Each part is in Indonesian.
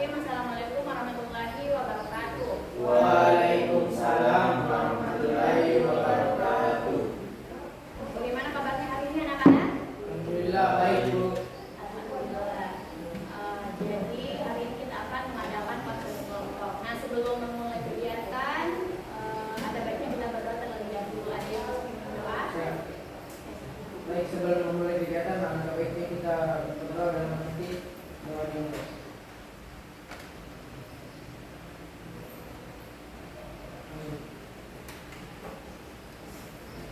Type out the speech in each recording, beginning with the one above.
Bismillahirrahmanirrahim. Assalamualaikum warahmatullahi wabarakatuh. Waalaikumsalam warahmatullahi wabarakatuh. Bagaimana kabarnya hari ini anak-anak? Alhamdulillah baik, Bu. Alhamdulillah. Jadi hari ini kita akan mengadakan konferensi kelompok. Nah, sebelum memulai kegiatan, ada baiknya kita berdoa terlebih dahulu. Ada yang harus berdoa? Baik, sebelum memulai kegiatan, maka baiknya kita berdoa dan menghenti doa dulu.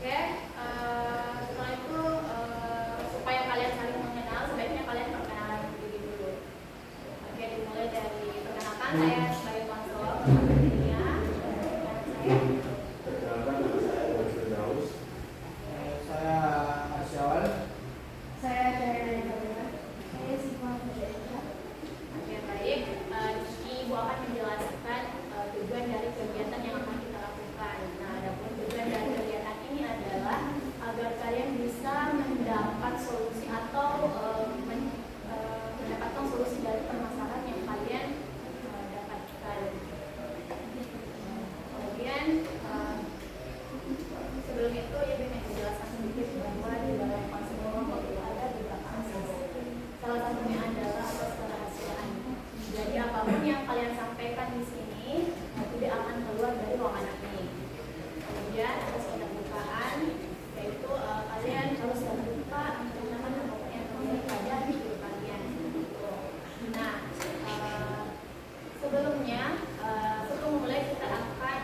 Oke, setelah itu supaya kalian saling mengenal, sebaiknya kalian perkenalan diri dulu. Oke, dimulai dari perkenalkan saya sebagai konselor Dunia. Perkenalkan, nama saya Iwan Firdaus. Saya Asyawal. Saya dari Kabila. Saya Sifat Mujahidah. Oke, baik. Di sini Ibu akan menjelaskan tujuan dari kegiatan yang akan kita lakukan. Nah, adapun tujuan dari kegiatan ini adalah agar kalian bisa mendapat solusi atau mendapatkan solusi dari permasalahan yang kalian dapatkan. Kemudian sebelum itu ya ingin menjelaskan sedikit bahwa di dalam konsep kelompok itu ada beberapa asas. Salah satunya adalah asas kerahasiaan. Jadi apapun yang kalian sampaikan di sini tidak akan keluar dari ruangan ini. Kemudian asas keterbukaan, yaitu kalian harus terbuka menceritakan apapun yang terjadi pada hidup kalian. Nah, sebelumnya sebelum mulai kita akan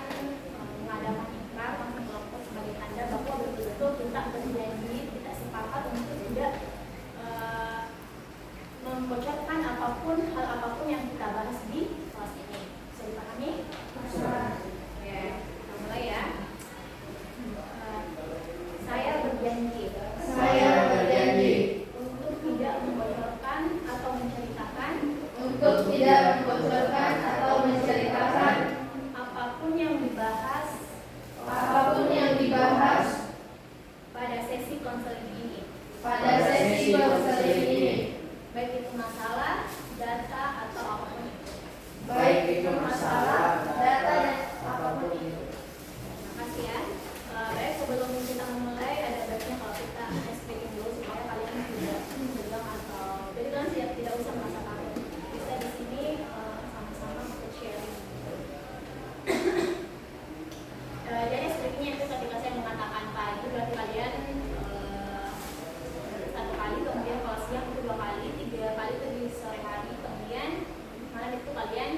mengadakan ikrar konsep kelompok sebagai tanda bahwa betul-betul kita berjanji, kita sepakat untuk tidak membocorkan hal apapun yang kita bahas di kelas ini. Bisa dipahami? Oke, kita mulai ya. Saya berjanji. Saya berjanji Untuk tidak membocorkan atau menceritakan Untuk tidak membocorkan atau menceritakan apapun yang dibahas apapun yang dibahas pada sesi konseling ini, pada sesi konseling ini, baik itu masalah, data atau apapun itu. baik itu masalah, data dan apapun itu. Terima kasih ya. Baik, sebelum kita memulai ada baiknya kalau kita speaking dulu supaya kalian tidak tegang atau jadi kalian tidak usah merasa takut. Kita di sini sama-sama untuk sharing. Jadi speakingnya itu ketika saya mengatakan pagi berarti kalian satu kali, kemudian kalau siang itu 2 kali, 3 kali itu di sore hari, kemudian malam itu kalian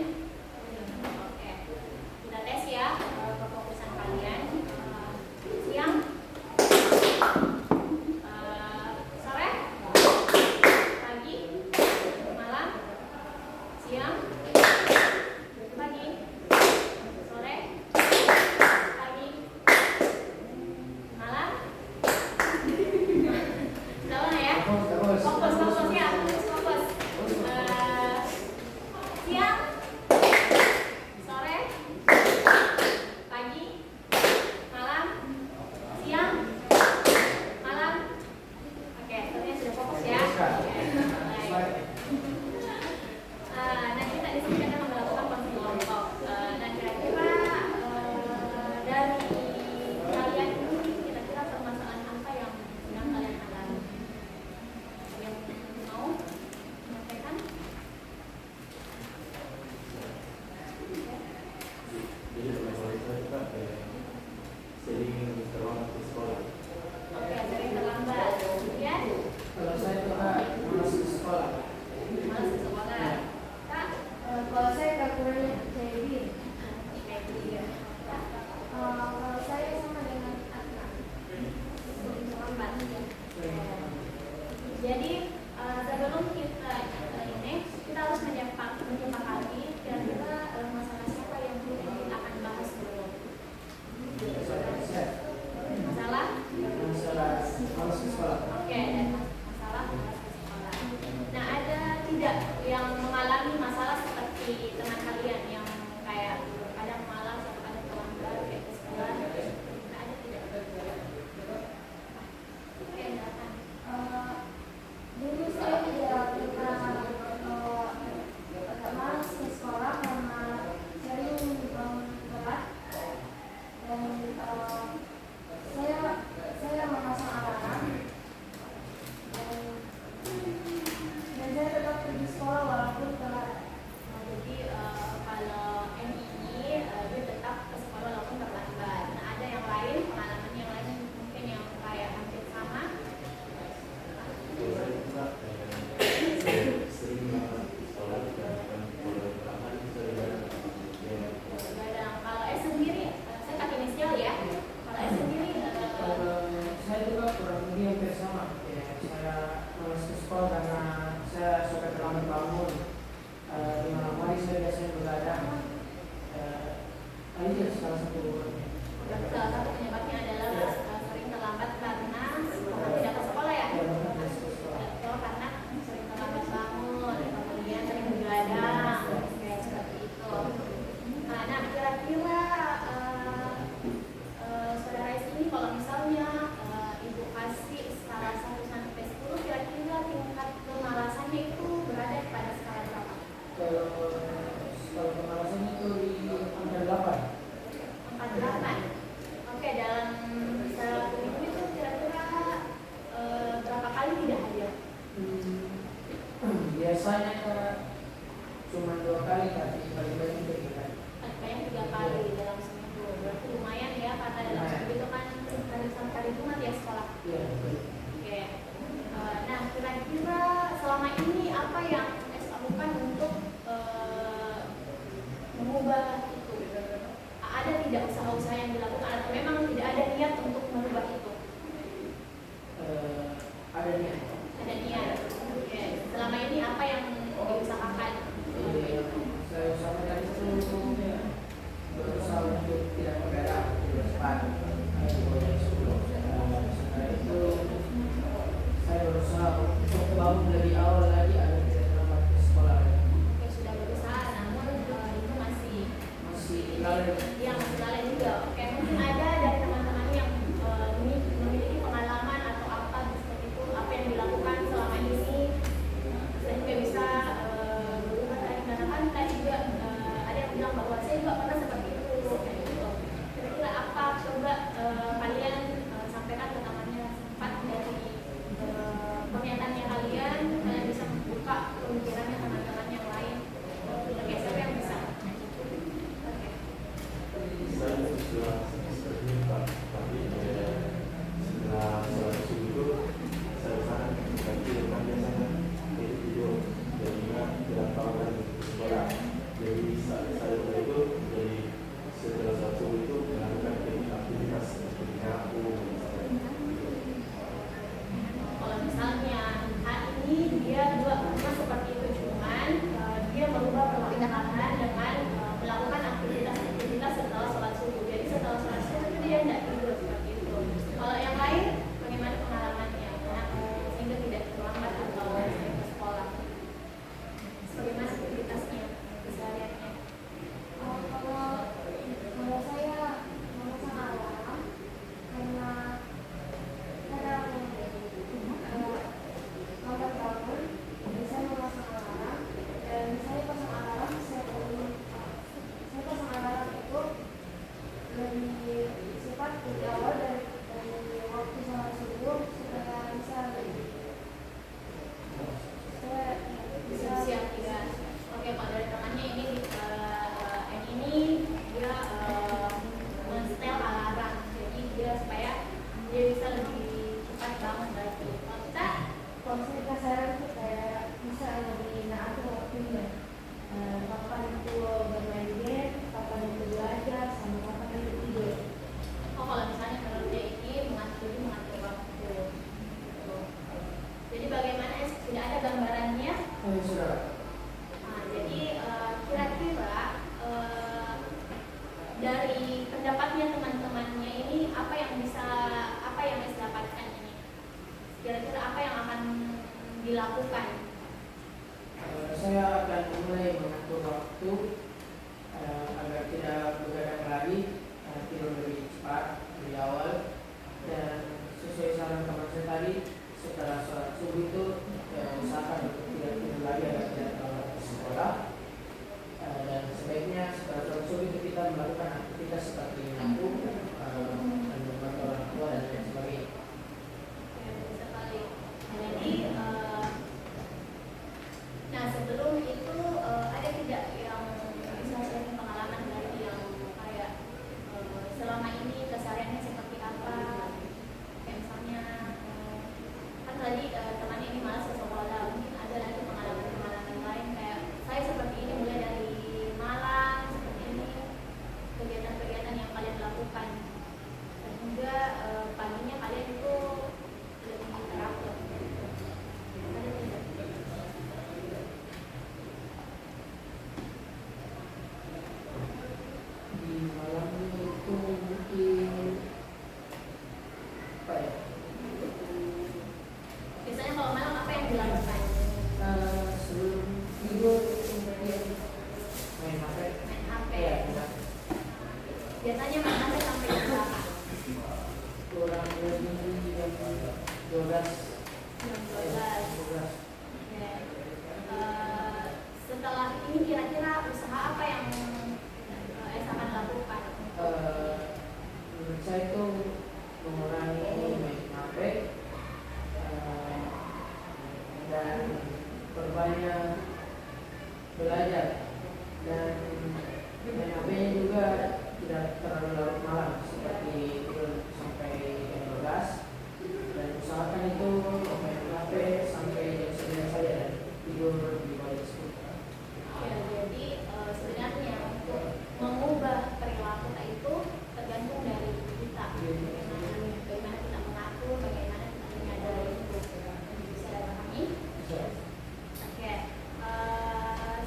oke. Kita tes ya kefokusan kalian. Siang, sore, pagi, malam, siang, pagi, sore, pagi, malam. Tahu ya? Fokus. Fokus ya, fokus. Siang, sore, pagi, malam, siang, malam. Oke, tentunya sudah fokus ya. Oke, baik. Nah, kita di sini akan melakukan konsep kelompok. Nah, kira-kira dari kalian ini kira-kira permasalahan apa yang sedang kalian alami? Yang mau menyampaikan? Jadi permasalahan kita sering terlambat ke sekolah. Oke, sering terlambat. Kemudian Kalau saya itu Kak, masuk sekolah. malas ke sekolah. Kak, Kalau saya kekurangan percaya diri. oke, dia. Kak, Kalau saya sama dengan Atna. sering terlambat. Jadi sebelum kita ini kita harus menyepakati kira-kira masalah siapa yang kita akan bahas dulu. Masalah? Masalah masuk sekolah. Oke, dan masalah malas ke sekolah. Nah, ada tidak yang mengalami masalah seperti teman kalian yang kayak kadang malas atau kadang terlambat kayak ke sekolah? Nah, ada tidak? Oke, datang. Dulu saya tidak pernah agak malas ke Iya, salah satu penyebabnya. Salah satu penyebabnya adalah sering terlambat karena tidak ke sekolah ya. Ya, bahkan dari sekolah. Atau karena sering terlambat bangun, kemudian sering begadang, kayak seperti itu. Nah, kira-kira saudara ini kalau misalnya ibu kasih skala 1 sampai 10, kira-kira tingkat kemalasannya itu berada pada skala berapa? Kalau kemalasan itu di angka 8. Angka 8. Oke, dalam satu minggu itu kira-kira berapa kali tidak hadir? Biasanya cuma 2 kali, tapi paling-paling 3 kali. Paling 3 kali dalam seminggu. Berarti lumayan ya, karena dalam seminggu itu kan hari sampai hari Jumat ya sekolah. Iya, betul. Oke. Nah, kira-kira selama ini apa yang S lakukan untuk mengubah itu? Ada tidak usaha-usaha yang dilakukan atau memang tidak ada niat untuk merubah itu? Ada niat. Ada niat. Oke. Selama ini apa yang diusahakan? Saya usahakan tadi itu berusaha untuk tidak begadang, tidak cepat. Setelah itu saya berusaha untuk bangun lebih awal lagi agar tidak terlambat ke sekolah. Oke, sudah berusaha, namun itu masih lalai. yang masih lalai juga. Oke, mungkin ada dari teman-teman yang memiliki pengalaman atau apa seperti itu, apa yang dilakukan selama ini sehingga bisa berubah tadi, karena kan tadi juga ada yang bilang bahwa saya juga pernah seperti itu kayak gitu. Kira-kira apa coba kalian sampaikan ke temannya sempat dari pernyataannya kalian bisa membuka pemikirannya teman-teman yang lain. Oke, siapa yang bisa? Oke. Saya sudah seperti Pak, tapi setelah sholat subuh itu saya usahakan ganti dengan biasanya itu tidur, jadinya tidak tahu lagi ke sekolah. Jadi saya itu jadi setelah sholat subuh itu melakukan aktivitas seperti nyapu. Kalau misalnya hari ini dia juga pernah seperti itu, cuman dia merubah perlahan-lahan dengan melakukan aktivitas setelah sholat subuh. Jadi setelah sholat subuh itu dia tidak tidur seperti itu. Kalau yang lain, bagaimana pengalamannya? Sehingga tidak terlambat atau sering ke sekolah. Bagaimana aktivitasnya, kesehariannya? Kalau saya memasang alarm karena lambat bangun, saya memasang alarm dan saya pasang alarm itu lebih cepat di awal dari waktu sholat subuh supaya bisa Siap juga. Oke, kalau dari temannya ini dia men-setel alarm, jadi dia supaya dia bisa lebih cepat bangun lagi. Kalau kita kalau saya saran itu kayak bisa lebih atur waktunya, kapan itu bermain game, kapan itu belajar, sama kapan itu tidur. kalau misalnya menurut dia ini mengatur waktu. Jadi bagaimana? Sudah ada gambarannya. Sudah. Nah, jadi kira-kira dari pendapatnya teman-temannya ini apa yang bisa dapatkan ini? Kira-kira apa yang akan dilakukan? Saya akan mulai mengatur waktu agar tidak begadang lagi, tidur lebih cepat, lebih awal, dan sesuai saran teman saya tadi, setelah sholat subuh itu usahakan untuk tidak tidur lagi agar tidak terlambat ke sekolah. Dan sebaiknya setelah sholat subuh itu kita melakukan aktivitas seperti nyapu, dan membantu orang tua dan lain sebagainya. Bagus sekali. Jadi, nah sebelum itu ada tidak yang bisa sharing pengalaman dari yang kayak selama ini kesehariannya seperti apa? Kayak misalnya kan tadi temannya ini malas ke sekolah, mungkin ada lagi pengalaman-pengalaman lain kayak saya seperti belajar dan main HP-nya juga tidak terlalu larut malam seperti tidur sampai jam 12 dan usahakan itu main HP sampai jam 9 saja dan tidur di bawah jam 10. Ya, jadi sebenarnya untuk mengubah perilaku kita itu tergantung dari kita. Bagaimana kita mengatur, bagaimana kita menyadari itu. Bisa dipahami? Bisa. Oke.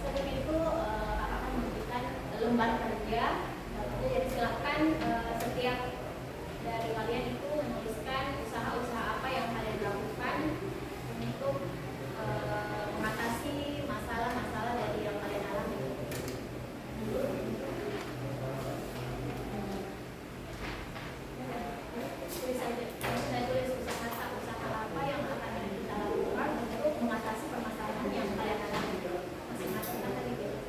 Sebelum itu kakak akan memberikan lembar kerja. Jadi silakan setiap dari kalian itu menuliskan usaha-usaha apa yang kalian lakukan untuk mengatasi masalah-masalah dari yang kalian alami. Saya tulis usaha apa yang akan kita lakukan untuk mengatasi permasalahan yang kalian alami. Masing-masing kan tadi gitu.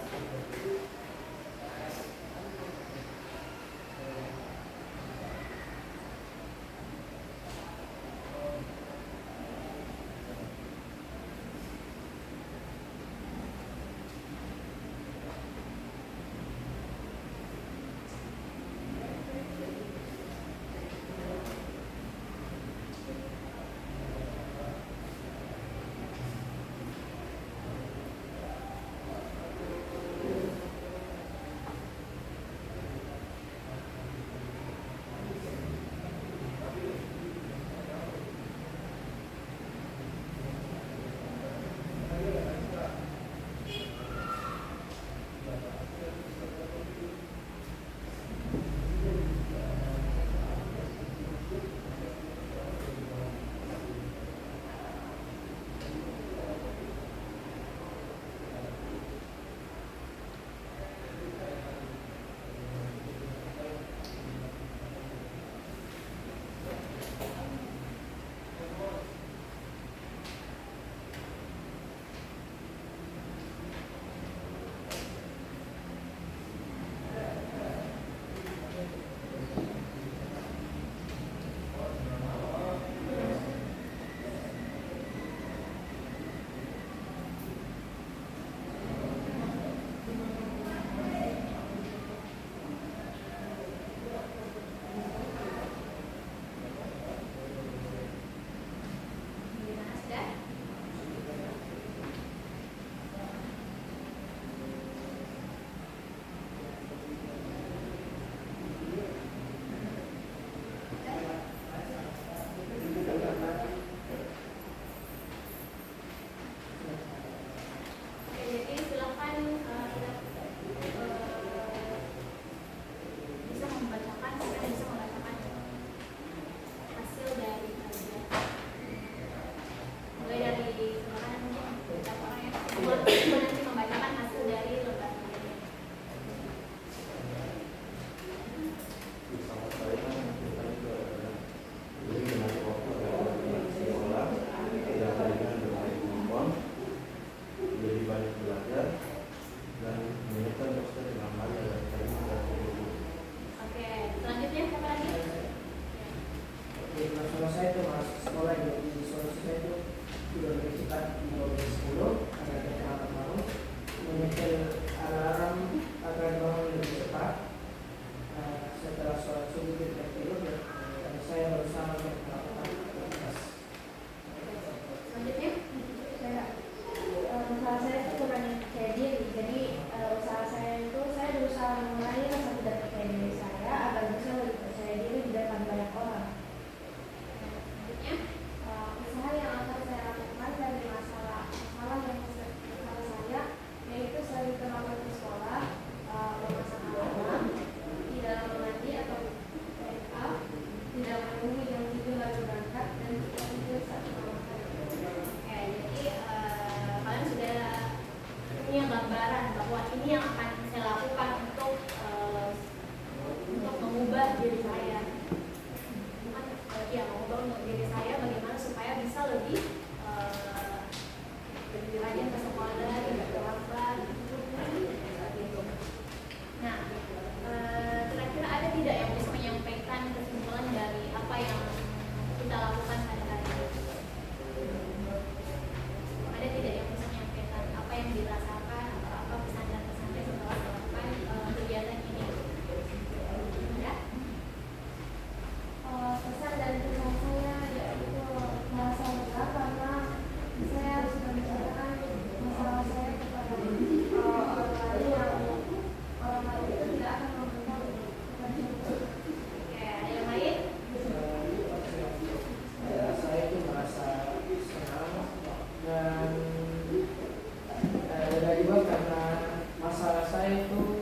saya itu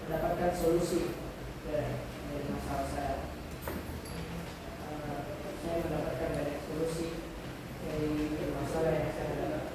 mendapatkan solusi dari masalah saya. Saya mendapatkan banyak solusi dari masalah yang saya hadapi.